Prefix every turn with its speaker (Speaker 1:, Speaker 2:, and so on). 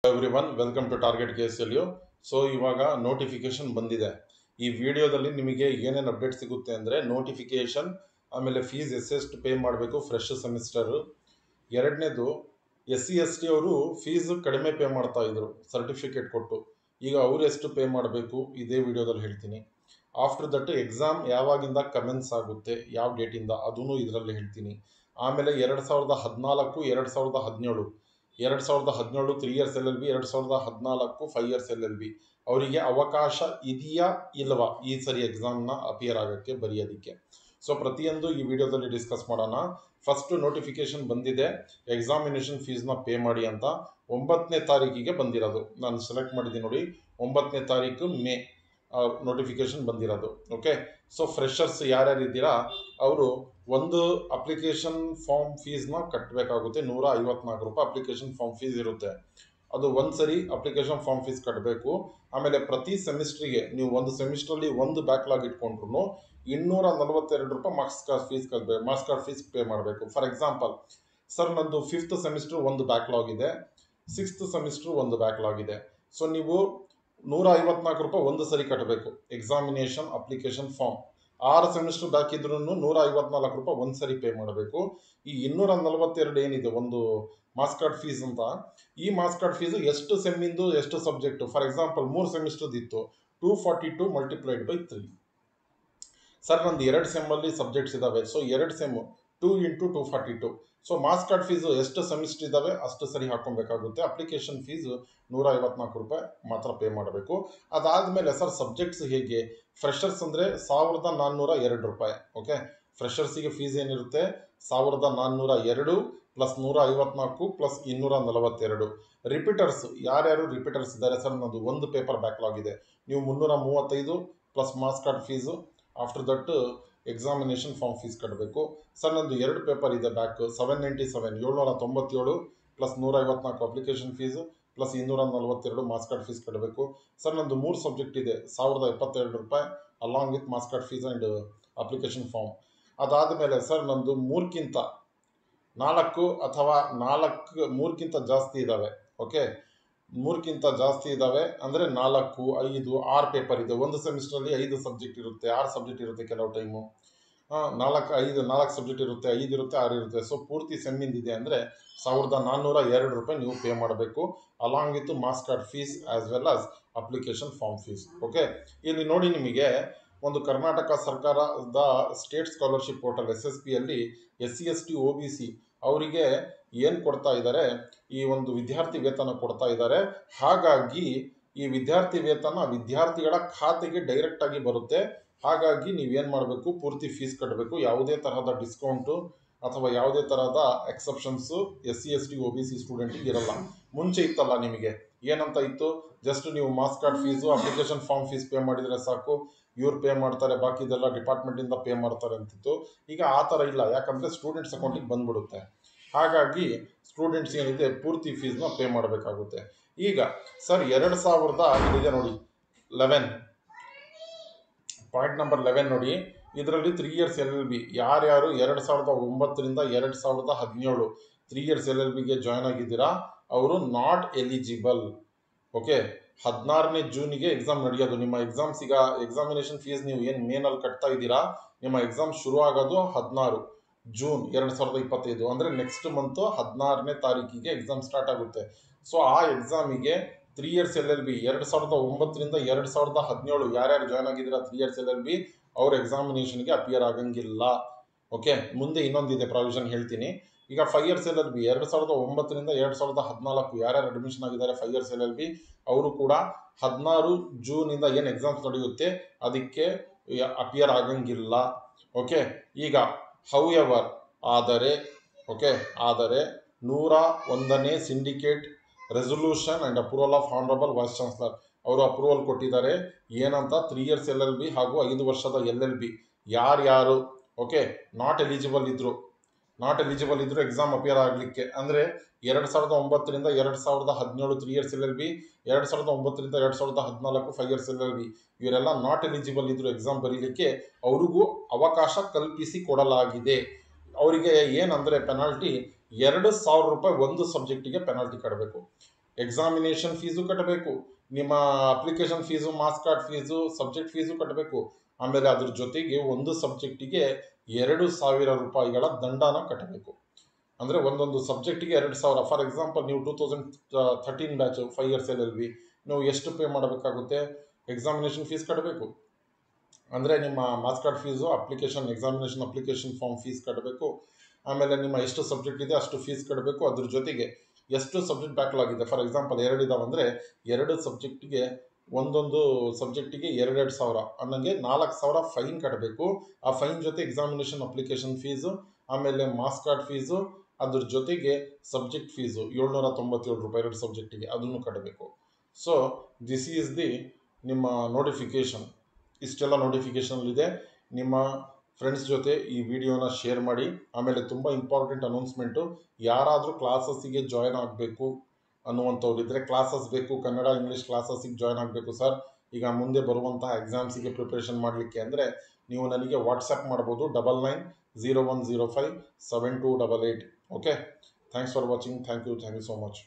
Speaker 1: Everyone welcome to target KSLU. So ಇವಾಗ notification ಬಂದಿದೆ. ಈ ವಿಡಿಯೋದಲ್ಲಿ ನಿಮಗೆ ಏನೇನು ಅಪ್ಡೇಟ್ ಸಿಗುತ್ತೆ ಅಂದರೆ ನೋಟಿಫಿಕೇಶನ್, ಆಮೇಲೆ ಫೀಸ್ ಎಷ್ಟು ಪೇ ಮಾಡಬೇಕು ಫ್ರೆಶ್ ಸೆಮಿಸ್ಟರ್. ಎರಡನೇದು SC ST ಅವರು ಫೀಸ್ ಕಡಿಮೆ ಪೇ ಮಾಡ್ತಾ ಇದ್ರು ಸರ್ಟಿಫಿಕೇಟ್ ಕೊಟ್ಟು. ಈಗ ಅವರು ಎಷ್ಟು ಪೇ ಮಾಡಬೇಕು ಇದೇ ವಿಡಿಯೋದಲ್ಲಿ ಹೇಳ್ತೀನಿ. ಆಫ್ಟರ್ ದಟ್ ಎಕ್ಸಾಮ್ ಯಾವಾಗಿಂದ ಕಮೆನ್ಸ್ ಆಗುತ್ತೆ, ಯಾವ ಡೇಟಿಂದ ಅದೂ ಇದರಲ್ಲಿ ಹೇಳ್ತೀನಿ. ಆಮೇಲೆ 2014 2017 2017 3 ಇಯರ್ಸ್ LLB, 2014 5 ಇಯರ್ಸ್ LLB ಅವರಿಗೆ ಅವಕಾಶ ಇದೆಯಾ ಇಲ್ವಾ ಈ ಸರಿ ಎಕ್ಸಾಮ್ನ ಅಪಿಯರ್ ಆಗೋಕ್ಕೆ, ಬರೆಯೋದಕ್ಕೆ. ಸೊ ಪ್ರತಿಯೊಂದು ಈ ವಿಡಿಯೋದಲ್ಲಿ ಡಿಸ್ಕಸ್ ಮಾಡೋಣ. ಫಸ್ಟ್ ನೋಟಿಫಿಕೇಶನ್ ಬಂದಿದೆ, ಎಕ್ಸಾಮಿನೇಷನ್ ಫೀಸ್ನ ಪೇ ಮಾಡಿ ಅಂತ 9ನೇ ತಾರೀಕಿಗೆ ಬಂದಿರೋದು. ನಾನು ಸೆಲೆಕ್ಟ್ ಮಾಡಿದ್ದೀನಿ ನೋಡಿ, 9ನೇ ತಾರೀಕು ಮೇ ನೋಟಿಫಿಕೇಶನ್ ಬಂದಿರೋದು. ಓಕೆ, ಸೊ ಫ್ರೆಷರ್ಸ್ ಯಾರ್ಯಾರು ಇದ್ದೀರಾ ಅವರು ಒಂದು ಅಪ್ಲಿಕೇಶನ್ ಫಾರ್ಮ್ ಫೀಸ್ನ ಕಟ್ಟಬೇಕಾಗುತ್ತೆ. 154 ರೂಪಾಯಿ ಅಪ್ಲಿಕೇಶನ್ ಫಾರ್ಮ್ ಫೀಸ್ ಇರುತ್ತೆ. ಅದು ಒಂದ್ಸರಿ ಅಪ್ಲಿಕೇಶನ್ ಫಾರ್ಮ್ ಫೀಸ್ ಕಟ್ಟಬೇಕು. ಆಮೇಲೆ ಪ್ರತಿ ಸೆಮಿಸ್ಟ್ರಿಗೆ ನೀವು ಒಂದು ಸೆಮಿಸ್ಟ್ರಲ್ಲಿ ಒಂದು ಬ್ಯಾಕ್ಲಾಗ್ ಇಟ್ಕೊಂಡ್ರು 242 ರೂಪಾಯಿ ಮಾರ್ಕ್ಸ್ ಕಾರ್ಡ್ ಫೀಸ್ ಪೇ ಮಾಡಬೇಕು. ಫಾರ್ ಎಕ್ಸಾಂಪಲ್, ಸರ್ ನಂದು 5th ಸೆಮಿಸ್ಟರ್ ಒಂದು ಬ್ಯಾಕ್ಲಾಗ್ ಇದೆ, 6th ಸೆಮಿಸ್ಟರ್ ಒಂದು ಬ್ಯಾಕ್ಲಾಗ್ ಇದೆ. ಸೊ ನೀವು 154 ರೂಪಾಯಿ ಒಂದು ಸರಿ ಕಟ್ಟಬೇಕು examination application form. 6 semester back ಇದ್ರೂ 154 ರೂಪಾಯಿ ಒಂದು ಸರಿ ಪೇ ಮಾಡಬೇಕು. ಈ 242 ಏನಿದೆ ಒಂದು ಮಾರ್ಕ್ಸ್ ಕಾರ್ಡ್ ಫೀಸ್ ಅಂತ, ಈ ಮಾರ್ಕ್ಸ್ ಕಾರ್ಡ್ ಫೀಸ್ ಎಷ್ಟು ಸೆಮ್ಮಿಂದು ಎಷ್ಟು ಸಬ್ಜೆಕ್ಟ್. ಫಾರ್ ಎಕ್ಸಾಂಪಲ್ 3 ಸೆಮಿಸ್ಟರ್ ಇತ್ತು, 242 ಮಲ್ಟಿಪ್ಲೈಡ್ ಬೈ 3. ಸರ್ ನಂದು 2 ಸೆಮ್ಮಲ್ಲಿ ಸಬ್ಜೆಕ್ಟ್ಸ್ ಇದಾವೆ, so 2 sem 2 into 242. So marks card fees ಎಷ್ಟು ಸೆಮಿಸ್ಟರ್ ಇದ್ದಾವೆ ಅಷ್ಟು ಸರಿ ಹಾಕೊಬೇಕಾಗುತ್ತೆ. ಅಪ್ಲಿಕೇಶನ್ ಫೀಸು 154 ರೂಪಾಯಿ ಮಾತ್ರ ಪೇ ಮಾಡಬೇಕು. ಅದಾದಮೇಲೆ ಸರ್ ಸಬ್ಜೆಕ್ಟ್ಸ್ ಹೇಗೆ, ಫ್ರೆಷರ್ಸ್ ಅಂದರೆ 1402 ರೂಪಾಯಿ. ಓಕೆ, ಫ್ರೆಷರ್ಸಿಗೆ ಫೀಸ್ ಏನಿರುತ್ತೆ 1402 ಪ್ಲಸ್ 154 ಪ್ಲಸ್ 242. ರಿಪೀಟರ್ಸ್ ಯಾರ್ಯಾರು ರಿಪೀಟರ್ಸ್ ಇದ್ದಾರೆ, ಸರ್ ನನ್ನದು ಒಂದು ಪೇಪರ್ ಬ್ಯಾಕ್ಲಾಗ್ ಇದೆ, ನೀವು 335 plus marks card fees. After that examination form fees ಕಟ್ಟಬೇಕು. ಸರ್ ನಂದು 2 ಪೇಪರ್ ಇದೆ back, 797 plus 154 application fees plus 242 marks card fees ಕಟ್ಟಬೇಕು. ಸರ್ ನಂದು 3 ಸಬ್ಜೆಕ್ಟ್ ಇದೆ, 1072 ರೂಪಾಯಿ along with marks card fees and application form. ಅದಾದಮೇಲೆ ಸರ್ ನಂದು 4 ಅಥವಾ 3ಕ್ಕಿಂತ ಜಾಸ್ತಿ ಇದ್ದಾವೆ. ಓಕೆ, 3ಕ್ಕಿಂತ ಜಾಸ್ತಿ ಇದ್ದಾವೆ ಅಂದರೆ 4, 5, 6 ಪೇಪರ್ ಇದೆ. ಒಂದು ಸೆಮಿಸ್ಟ್ರಲ್ಲಿ 5 ಸಬ್ಜೆಕ್ಟ್ ಇರುತ್ತೆ, 6 ಸಬ್ಜೆಕ್ಟ್ ಇರುತ್ತೆ ಕೆಲವು ಟೈಮು. 4 ಸಬ್ಜೆಕ್ಟ್ ಇರುತ್ತೆ, 5 ಇರುತ್ತೆ, 6 ಇರುತ್ತೆ. ಸೊ ಪೂರ್ತಿ ಸೆಮ್ಮಿಂದಿದೆ ಅಂದರೆ 1402 ರೂಪಾಯಿ ನೀವು ಪೇ ಮಾಡಬೇಕು, along with marks card fees as well as application form fees. Okay, ಇಲ್ಲಿ ನೋಡಿ ನಿಮಗೆ ಒಂದು ಕರ್ನಾಟಕ ಸರ್ಕಾರದ ಸ್ಟೇಟ್ ಸ್ಕಾಲರ್ಶಿಪ್ ಪೋರ್ಟಲ್ SSP ಅಲ್ಲಿ SC ST OBC ಅವರಿಗೆ ಏನು ಕೊಡ್ತಾ ಇದ್ದಾರೆ, ಈ ಒಂದು ವಿದ್ಯಾರ್ಥಿ ವೇತನ ಕೊಡ್ತಾ ಇದ್ದಾರೆ. ಹಾಗಾಗಿ ಈ ವಿದ್ಯಾರ್ಥಿ ವೇತನ ವಿದ್ಯಾರ್ಥಿಗಳ ಖಾತೆಗೆ ಡೈರೆಕ್ಟ್ ಆಗಿ ಬರುತ್ತೆ. ಹಾಗಾಗಿ ನೀವೇನು ಮಾಡಬೇಕು, ಪೂರ್ತಿ ಫೀಸ್ ಕಟ್ಟಬೇಕು. ಯಾವುದೇ ತರಹದ ಡಿಸ್ಕೌಂಟು ಅಥವಾ ಯಾವುದೇ ತರಹದ ಎಕ್ಸೆಪ್ಷನ್ಸು SC ST OBC ಸ್ಟೂಡೆಂಟಿಗೆ ಇರಲ್ಲ. ಮುಂಚೆ ಇತ್ತಲ್ಲ ನಿಮಗೆ ಏನಂತ ಇತ್ತು, ಜಸ್ಟ್ ನೀವು marks card fees application form fees pay ಮಾಡಿದರೆ ಸಾಕು, ಇವ್ರು ಪೇ ಮಾಡ್ತಾರೆ, ಬಾಕಿದೆಲ್ಲ ಡಿಪಾರ್ಟ್ಮೆಂಟಿಂದ ಪೇ ಮಾಡ್ತಾರೆ ಅಂತಿತ್ತು. ಈಗ ಆ ಥರ ಇಲ್ಲ, ಯಾಕಂದರೆ ಸ್ಟೂಡೆಂಟ್ಸ್ ಅಕೌಂಟಿಗೆ ಬಂದ್ಬಿಡುತ್ತೆ. ಹಾಗಾಗಿ ಸ್ಟೂಡೆಂಟ್ಸ್ ಏನಿದೆ ಪೂರ್ತಿ ಫೀಸ್ನ ಪೇ ಮಾಡಬೇಕಾಗುತ್ತೆ. ಈಗ ಸರ್ 2000 ಇದಿದೆ ನೋಡಿ 11 ಪಾಯಿಂಟ್ ನಂಬರ್ 11 ನೋಡಿ, ಇದರಲ್ಲಿ 3 ಇಯರ್ಸ್ LLB ಯಾರ್ಯಾರು 2009ರಿಂದ 2017 3 ಇಯರ್ಸ್ LLBಗೆ ಜಾಯ್ನ್ ಆಗಿದ್ದೀರಾ ಅವರು ನಾಟ್ ಎಲಿಜಿಬಲ್. ಓಕೆ, 16ನೇ ಜೂನಿಗೆ ಎಕ್ಸಾಮ್ ನಡೆಯೋದು ನಿಮ್ಮ ಎಕ್ಸಾಮ್ಸ್. ಈಗ ಎಕ್ಸಾಮಿನೇಷನ್ ಫೀಸ್ ನೀವು ಏನು ಮೇನಲ್ಲಿ ಕಟ್ತಾ ಇದ್ದೀರಾ, ನಿಮ್ಮ ಎಕ್ಸಾಮ್ ಶುರು ಆಗೋದು 16 ಜೂನ್ 2025 ಅಂದರೆ ನೆಕ್ಸ್ಟ್ ಮಂತು 16ನೇ ತಾರೀಕಿಗೆ ಎಕ್ಸಾಮ್ ಸ್ಟಾರ್ಟ್ ಆಗುತ್ತೆ. ಸೊ ಆ ಎಕ್ಸಾಮಿಗೆ 3 ಇಯರ್ಸ್ LLB 2009ರಿಂದ 2017 ಯಾರ್ಯಾರು ಜಾಯ್ನ್ ಆಗಿದ್ದೀರಾ 3 ಇಯರ್ಸ್ LLB ಅವ್ರ ಎಕ್ಸಾಮಿನೇಷನ್ಗೆ ಅಪಿಯರ್ ಆಗಂಗಿಲ್ಲ. ಓಕೆ, ಮುಂದೆ ಇನ್ನೊಂದಿದೆ ಪ್ರಾವಿಷನ್ ಹೇಳ್ತೀನಿ. ಈಗ 5 ಇಯರ್ಸ್ LLB 2009ರಿಂದ 2014 ಯಾರ್ಯಾರು ಅಡ್ಮಿಷನ್ ಆಗಿದ್ದಾರೆ 5 ಇಯರ್ಸ್ LLB ಅವರು ಕೂಡ 16 ಜೂನಿಂದ ಏನು ಎಕ್ಸಾಮ್ಸ್ ನಡೆಯುತ್ತೆ ಅದಕ್ಕೆ ಅಪಿಯರ್ ಆಗಂಗಿಲ್ಲ. ಓಕೆ, ಈಗ ಹೌಎವರ್ ಆದರೆ 101ನೇ syndicate resolution and approval of honourable vice chancellor ಅವರು ಅಪ್ರೂವಲ್ ಕೊಟ್ಟಿದ್ದಾರೆ. ಏನಂತ 3 ಇಯರ್ಸ್ LLB ಹಾಗೂ 5 ವರ್ಷದ LLB ಯಾರ್ಯಾರು ಓಕೆ ನಾಟ್ ಎಲಿಜಿಬಲ್ ಇದ್ರು ಎಕ್ಸಾಮ್ ಅಪಿಯರ್ ಆಗಲಿಕ್ಕೆ, ಅಂದರೆ 2009ರಿಂದ 2017 3 ಇಯರ್ಸ್ LLB, 2009ರಿಂದ 2014 5 ಇಯರ್ಸ್ LLB ಇವರೆಲ್ಲ ನಾಟ್ ಎಲಿಜಿಬಲ್ ಇದ್ರು ಎಕ್ಸಾಮ್ ಬರೀಲಿಕ್ಕೆ, ಅವ್ರಿಗೂ ಅವಕಾಶ ಕಲ್ಪಿಸಿ ಕೊಡಲಾಗಿದೆ. ಅವರಿಗೆ ಏನಂದರೆ ಪೆನಾಲ್ಟಿ 2000 ರೂಪಾಯಿ ಒಂದು ಸಬ್ಜೆಕ್ಟಿಗೆ ಪೆನಾಲ್ಟಿ ಕಟ್ಟಬೇಕು. ಎಕ್ಸಾಮಿನೇಷನ್ ಫೀಸು ಕಟ್ಟಬೇಕು, ನಿಮ್ಮ application fees, marks card fees, subject fees ಕಟ್ಟಬೇಕು. ಆಮೇಲೆ ಅದ್ರ ಜೊತೆಗೆ ಒಂದು ಸಬ್ಜೆಕ್ಟಿಗೆ 2,000 ರೂಪಾಯಿಗಳ ದಂಡನ ಕಟ್ಟಬೇಕು. ಅಂದರೆ ಒಂದೊಂದು ಸಬ್ಜೆಕ್ಟಿಗೆ 2,000. ಫಾರ್ ಎಕ್ಸಾಂಪಲ್ ನೀವು 2013 ಬ್ಯಾಚು 5 ಇಯರ್ಸ್ LLB, ನೀವು ಎಷ್ಟು ಪೇ ಮಾಡಬೇಕಾಗುತ್ತೆ? ಎಕ್ಸಾಮಿನೇಷನ್ ಫೀಸ್ ಕಟ್ಟಬೇಕು, ಅಂದರೆ ನಿಮ್ಮ marks card fees, examination application form fees ಕಟ್ಟಬೇಕು. ಆಮೇಲೆ ನಿಮ್ಮ ಎಷ್ಟು ಸಬ್ಜೆಕ್ಟ್ ಇದೆ ಅಷ್ಟು ಫೀಸ್ ಕಟ್ಟಬೇಕು. ಅದ್ರ ಜೊತೆಗೆ ಎಷ್ಟು ಸಬ್ಜೆಕ್ಟ್ ಬ್ಯಾಕ್ಲಾಗ್ ಇದೆ, ಫಾರ್ ಎಕ್ಸಾಂಪಲ್ 2 ಇದಾವಂದರೆ 2 ಸಬ್ಜೆಕ್ಟಿಗೆ ಒಂದೊಂದು ಸಬ್ಜೆಕ್ಟಿಗೆ 2,000 ಅನ್ನಂಗೆ 4,000 ಫೈನ್ ಕಟ್ಟಬೇಕು. ಆ ಫೈನ್ ಜೊತೆ ಎಕ್ಸಾಮಿನೇಷನ್ ಅಪ್ಲಿಕೇಶನ್ ಫೀಸು, ಆಮೇಲೆ ಮಾರ್ಕ್ಸ್ ಕಾರ್ಡ್ ಫೀಸು, ಅದ್ರ ಜೊತೆಗೆ ಸಬ್ಜೆಕ್ಟ್ ಫೀಸು 797 ರೂಪಾಯಿ 2 ಸಬ್ಜೆಕ್ಟಿಗೆ, ಅದನ್ನು ಕಟ್ಟಬೇಕು. ಸೊ ದಿಸ್ ಈಸ್ ದಿ ನಿಮ್ಮ ನೋಟಿಫಿಕೇಷನ್. ಇಷ್ಟೆಲ್ಲ ನೋಟಿಫಿಕೇಷನ್ ಇದೆ. ನಿಮ್ಮ ಫ್ರೆಂಡ್ಸ್ ಜೊತೆ ಈ ವಿಡಿಯೋನ ಶೇರ್ ಮಾಡಿ. ಆಮೇಲೆ ತುಂಬ ಇಂಪಾರ್ಟೆಂಟ್ ಅನೌನ್ಸ್ಮೆಂಟು, ಯಾರಾದರೂ ಕ್ಲಾಸಸ್ಸಿಗೆ ಜಾಯ್ನ್ ಆಗಬೇಕು ಅನ್ನುವಂಥವ್ರಿದ್ದರೆ, ಕ್ಲಾಸಸ್ ಬೇಕು, ಕನ್ನಡ ಇಂಗ್ಲೀಷ್ ಕ್ಲಾಸಸ್ಸಿಗೆ ಜಾಯ್ನ್ ಆಗಬೇಕು ಸರ್, ಈಗ ಮುಂದೆ ಬರುವಂತಹ ಎಕ್ಸಾಮ್ಸಿಗೆ ಪ್ರಿಪ್ರೇಷನ್ ಮಾಡಲಿಕ್ಕೆ ಅಂದರೆ ನೀವು ನನಗೆ ವಾಟ್ಸಪ್ ಮಾಡ್ಬೋದು 9901057288. Okay, thanks for watching. Thank you so much.